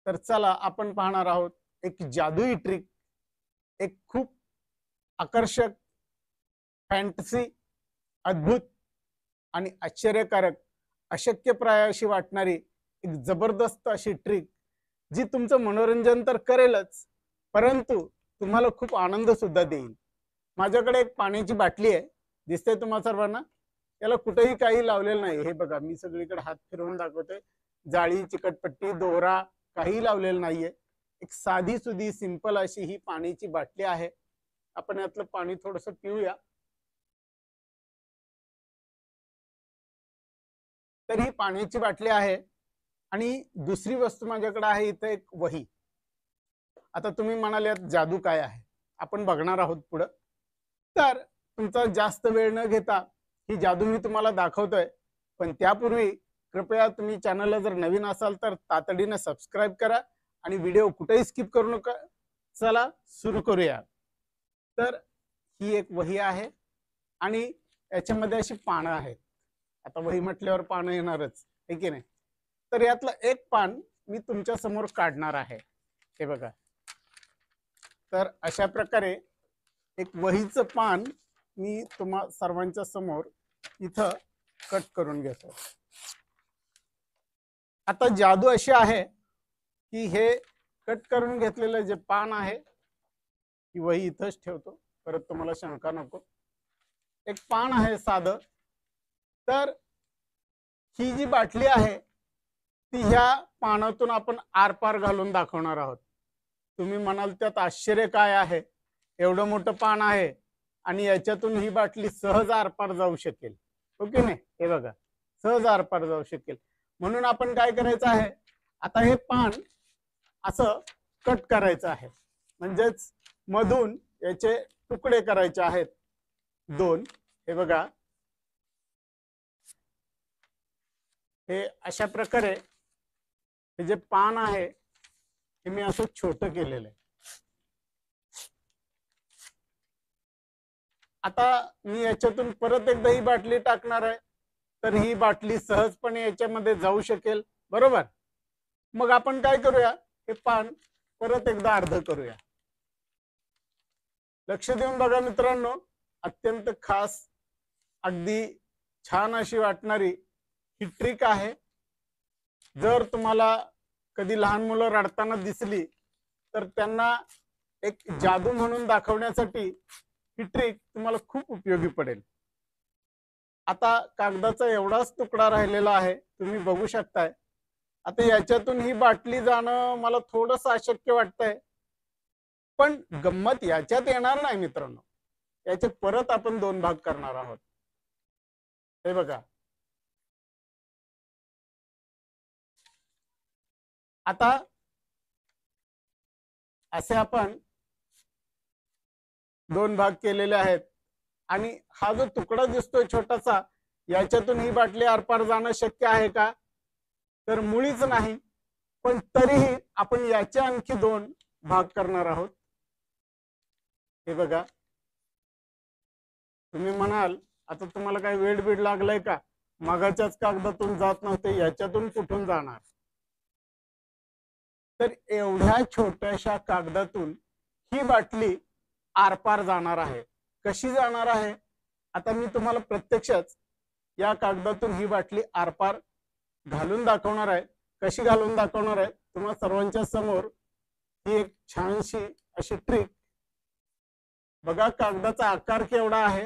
तर चला आपण पाहणार आहोत एक जादुई ट्रिक, एक खूप आकर्षक, फॅन्टसी, अद्भुत आणि आश्चर्यकारक, अशक्यप्राय अशी वाटणारी एक जबरदस्त अशी ट्रिक, जी तुमचं मनोरंजन तर करेलच, परंतु तुम्हाला खूप आनंद सुद्धा देईल. माझ्याकडे एक पाण्याची बाटली आहे, दिसते तुम्हाला सर्वांना. याला कुठेही काही लावलेलं नाही. हे बघा, मी सगळीकडे हात फिरवून दाखवतोय. जाळी, चिकटपट्टी, दोरा काही लावलेलं नाहीये. एक साधी सुधी सिंपल अशी ही पाण्याची बाटली आहे. आपण यातलं पाणी थोडस पिऊया. तर ही पाण्याची बाटली आहे आणि दुसरी वस्तू माझ्याकडे आहे इथं एक वही. आता तुम्ही म्हणाल यात जादू काय आहे, आपण बघणार आहोत पुढं. तर तुमचा जास्त वेळ न घेता ही जादू मी तुम्हाला दाखवतोय, पण त्यापूर्वी कृपया तुम्ही चॅनलला जर नवीन असाल तर तातडीने सबस्क्राईब करा आणि व्हिडिओ कुठेही स्किप करू नका. चला सुरू करूया. तर ही एक वही आहे आणि याच्यामध्ये अशी पानं आहेत. आता वही म्हटल्यावर पानं येणारच, हे की नाही. तर यातलं एक पान मी तुमच्या समोर काढणार आहे. हे बघा. तर अशा प्रकारे एक वहीचं पान मी तुम्हा सर्वांच्या समोर इथं कट करून घेतो. आता जादू अशी आहे की हे कट करून घेतलेलं जे पान आहे, ही वही इथंच ठेवतो, परत तुम्हाला शंका नको. एक पान आहे साधं. तर ही जी बाटली आहे ती ह्या पानातून आपण आरपार घालून दाखवणार आहोत. तुम्ही म्हणाल त्यात आश्चर्य काय आहे, एवढं मोठं पान आहे आणि याच्यातून ही बाटली सहज आरपार जाऊ शकेल, ओके नाही. हे बघा, सहज आरपार जाऊ शकेल. म्हणून आपण काय करायचं आहे, आता हे पान असं कट करायचं आहे, म्हणजेच मधून याचे तुकडे करायचे आहेत दोन. हे बघा, हे अशा प्रकारे हे जे पान आहे हे मी असं छोटं केलेलं आहे. आता मी याच्यातून परत एकदा ही बाटली टाकणार आहे, तर ही बाटली सहजपणे याच्यामध्ये जाऊ शकेल, बरोबर. मग आपण काय करूया, हे पान परत एकदा अर्ध करूया. लक्ष देऊन बघा मित्रांनो, अत्यंत खास, अगदी छान अशी वाटणारी ही ट्रिक आहे. जर तुम्हाला कधी लहान मुलं रडताना दिसली तर त्यांना एक जादू म्हणून दाखवण्यासाठी ही ट्रिक तुम्हाला खूप उपयोगी पडेल. आता कागदाचा एवढाच तुकडा राहिलेला आहे, तुम्ही बघू शकताय. आता याच्यातून ही बाटली जाणं मला थोडंसं अशक्य वाटतंय, पण गंमत याच्यात येणार नाही मित्रांनो. याचे परत आपण दोन भाग करणार आहोत. हे बघा, आता असे आपण दोन भाग केलेले आहेत आणि हा जो तुकडा दिसतोय छोटासा, याच्यातून ही बाटली आरपार जाणं शक्य आहे का, तर मुळीच नाही. पण तरीही आपण याचे आणखी दोन भाग करणार आहोत. हे बघा, तुम्ही म्हणाल आता तुम्हाला काही वेळ बीड लागलाय का, मगाच्याच कागदातून जात नव्हते, याच्यातून कुठून जाणार. तर एवढ्या छोट्याशा कागदातून ही बाटली आरपार जाणार आहे. कशी जाणार आहे, आता मी तुम्हाला प्रत्यक्षच या कागदातून ही बाटली आरपार घालून दाखवणार आहे. कशी घालून दाखवणार आहे तुम्हाला सर्वांच्या समोर, ही एक छानशी अशी ट्रिक. बघा, कागदाचा आकार केवढा आहे,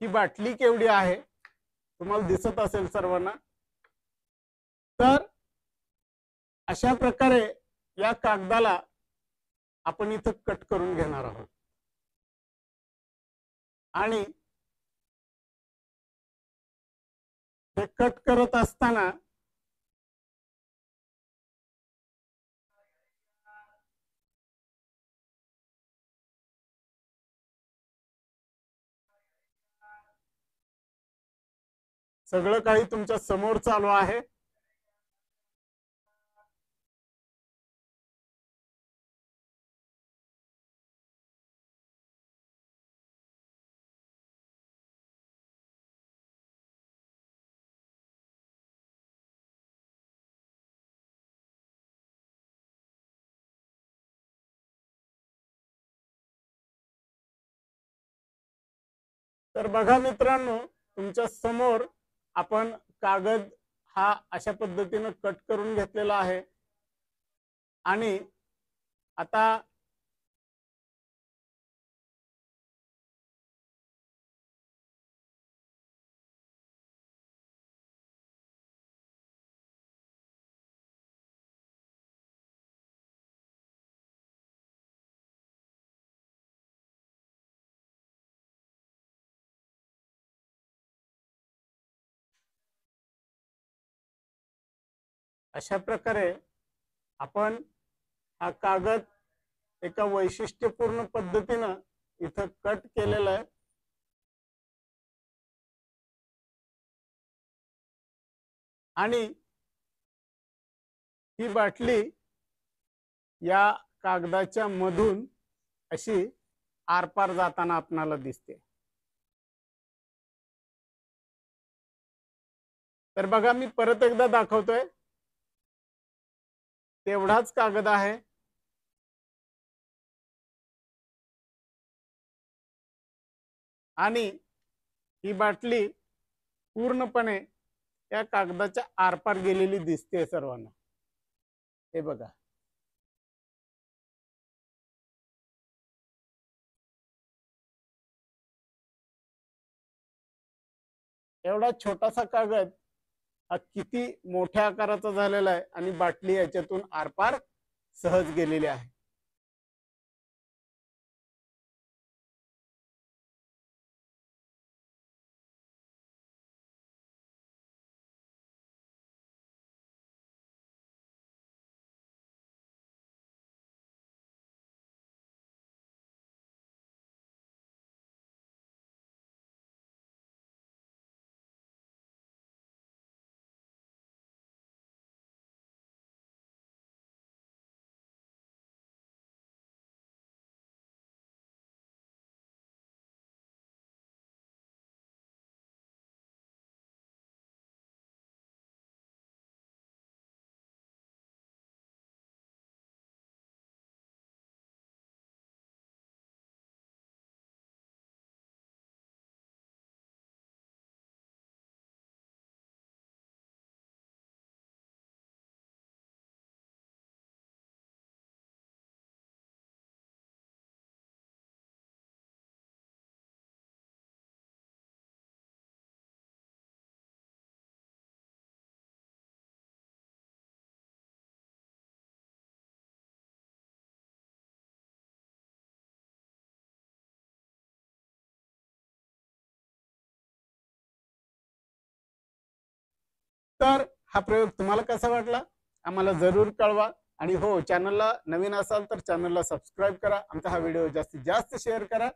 ही बाटली केवढी आहे, तुम्हाला दिसत असेल सर्वांना. तर अशा प्रकारे या कागदाला आपण इथं कट करून घेणार आहोत आणि हे कट करत असताना सगळं काही तुमच्या समोर चालू आहे. तर बघा मित्रांनो, तुमच्या समोर आपण कागद हा अशा पद्धतीने कट करून घेतलेला आहे आणि आता अशा प्रकारे आपण हा कागद एका वैशिष्ट्यपूर्ण पद्धतीनं इथं कट केलेला आहे आणि ही बाटली या कागदाच्या मधून अशी आरपार जाताना आपणाला दिसते। तर बघा, मी परत एकदा दाखवतोय, तेवढाच कागद आहे आणि ही बाटली पूर्णपणे त्या कागदाच्या आरपार गेलेली दिसते सर्वांना। हे बघा, एवढा छोटासा कागद हा किती मोठ्या आकाराचा झालेला आहे आणि बाटली याच्यातून आरपार सहज गेलेली आहे। तर हा प्रयोग तुम्हाला कसा वाटला आम्हाला जरूर कळवा आणि हो, चॅनलला नवीन असाल तर चॅनलला सबस्क्राइब करा, आमचा हा व्हिडिओ जास्तीत जास्त शेअर करा।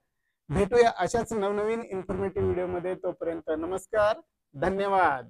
भेटूया अशाच नवनवीन इन्फॉर्मेटिव्ह व्हिडिओ मध्ये, तोपर्यंत नमस्कार, धन्यवाद।